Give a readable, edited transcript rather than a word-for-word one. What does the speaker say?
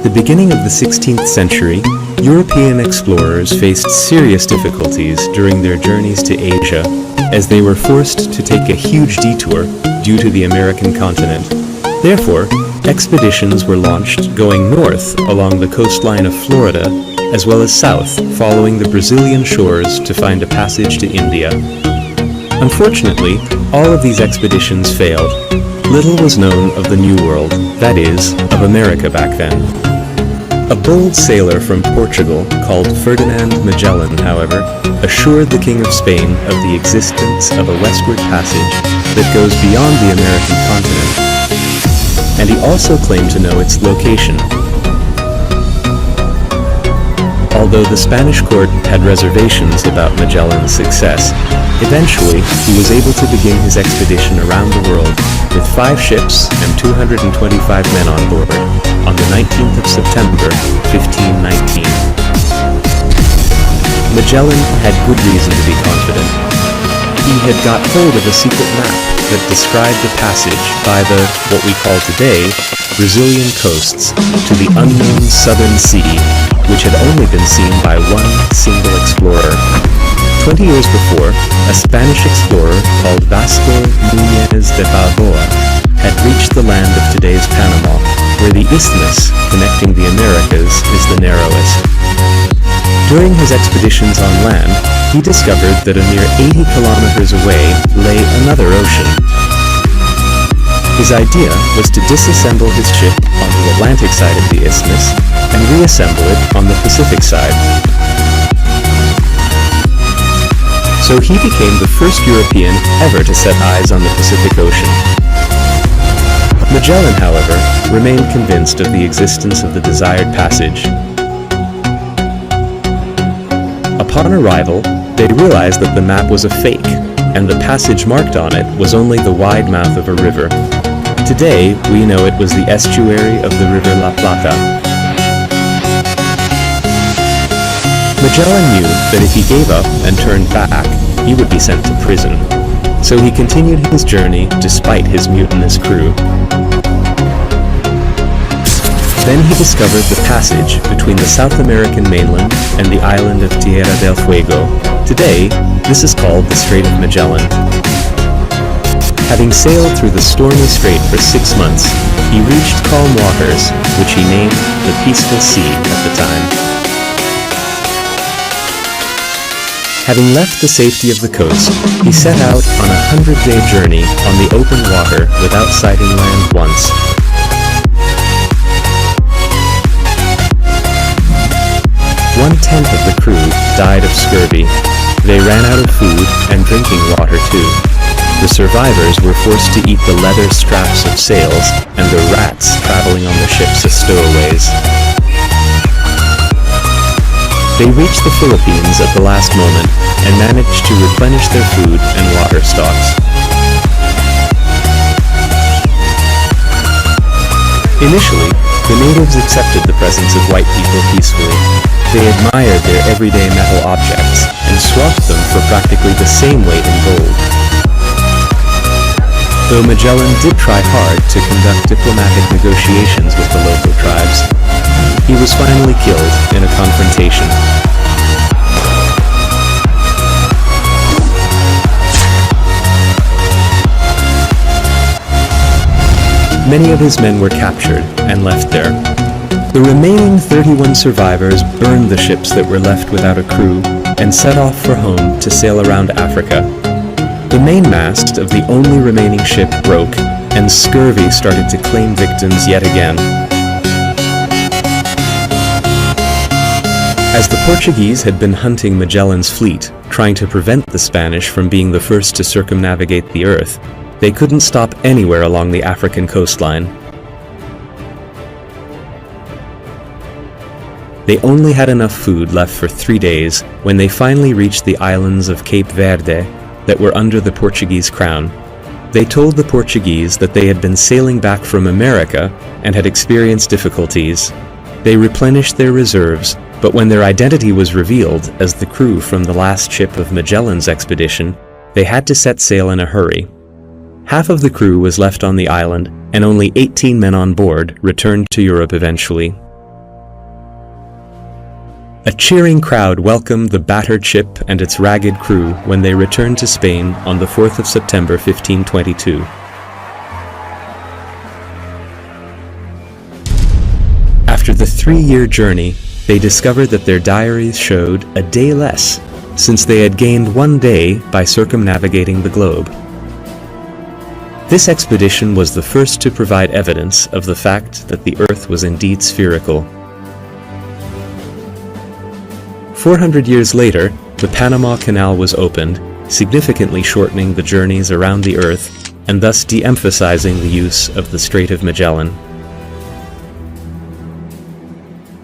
the beginning of the 16th century, European explorers faced serious difficulties during their journeys to Asia, as they were forced to take a huge detour due to the American continent. Therefore, expeditions were launched going north along the coastline of Florida, as well as south, following the Brazilian shores to find a passage to India. Unfortunately, all of these expeditions failed. Little was known of the New World, that is, of America back then. A bold sailor from Portugal called Ferdinand Magellan, however, assured the King of Spain of the existence of a westward passage that goes beyond the American continent, and he also claimed to know its location. Although the Spanish court had reservations about Magellan's success, eventually he was able to begin his expedition around the world with 5 ships and 225 men on board on the 19th of September, 1519. Magellan had good reason to be confident. He had got hold of a secret map that described the passage by the, what we call today, Brazilian coasts to the unknown Southern Sea, which had only been seen by one single explorer. 20 years before, a Spanish explorer called Vasco Núñez de Balboa had reached the land of today's Panama, where the isthmus connecting the Americas is the narrowest. During his expeditions on land, he discovered that a mere 80 kilometers away lay another ocean. His idea was to disassemble his ship on the Atlantic side of the isthmus and reassemble it on the Pacific side. So he became the first European ever to set eyes on the Pacific Ocean. Magellan, however, remained convinced of the existence of the desired passage. Upon arrival, they realized that the map was a fake, and the passage marked on it was only the wide mouth of a river. Today, we know it was the estuary of the river La Plata. Magellan knew that if he gave up and turned back, he would be sent to prison. So he continued his journey despite his mutinous crew. Then he discovered the passage between the South American mainland and the island of Tierra del Fuego. Today, this is called the Strait of Magellan. Having sailed through the stormy strait for 6 months, he reached calm waters, which he named the Peaceful Sea at the time. Having left the safety of the coast, he set out on a 100-day journey on the open water without sighting land once. One-tenth of the crew died of scurvy. They ran out of food and drinking water too. The survivors were forced to eat the leather straps of sails and the rats traveling on the ships as stowaways. They reached the Philippines at the last moment and managed to replenish their food and water stocks. Initially, the natives accepted the presence of white people peacefully. They admired their everyday metal objects and swapped them for practically the same weight in gold. Though Magellan did try hard to conduct diplomatic negotiations with the local tribes, he was finally killed in a confrontation. Many of his men were captured and left there. The remaining 31 survivors burned the ships that were left without a crew and set off for home to sail around Africa. The mainmast of the only remaining ship broke, and scurvy started to claim victims yet again. As the Portuguese had been hunting Magellan's fleet, trying to prevent the Spanish from being the first to circumnavigate the earth, they couldn't stop anywhere along the African coastline. They only had enough food left for 3 days when they finally reached the islands of Cape Verde that were under the Portuguese crown. They told the Portuguese that they had been sailing back from America and had experienced difficulties. They replenished their reserves, but when their identity was revealed as the crew from the last ship of Magellan's expedition, they had to set sail in a hurry. Half of the crew was left on the island, and only 18 men on board returned to Europe eventually. A cheering crowd welcomed the battered ship and its ragged crew when they returned to Spain on the 4th of September 1522. After the 3-year journey, they discovered that their diaries showed a day less, since they had gained 1 day by circumnavigating the globe. This expedition was the first to provide evidence of the fact that the Earth was indeed spherical. 400 years later, the Panama Canal was opened, significantly shortening the journeys around the Earth and thus de-emphasizing the use of the Strait of Magellan.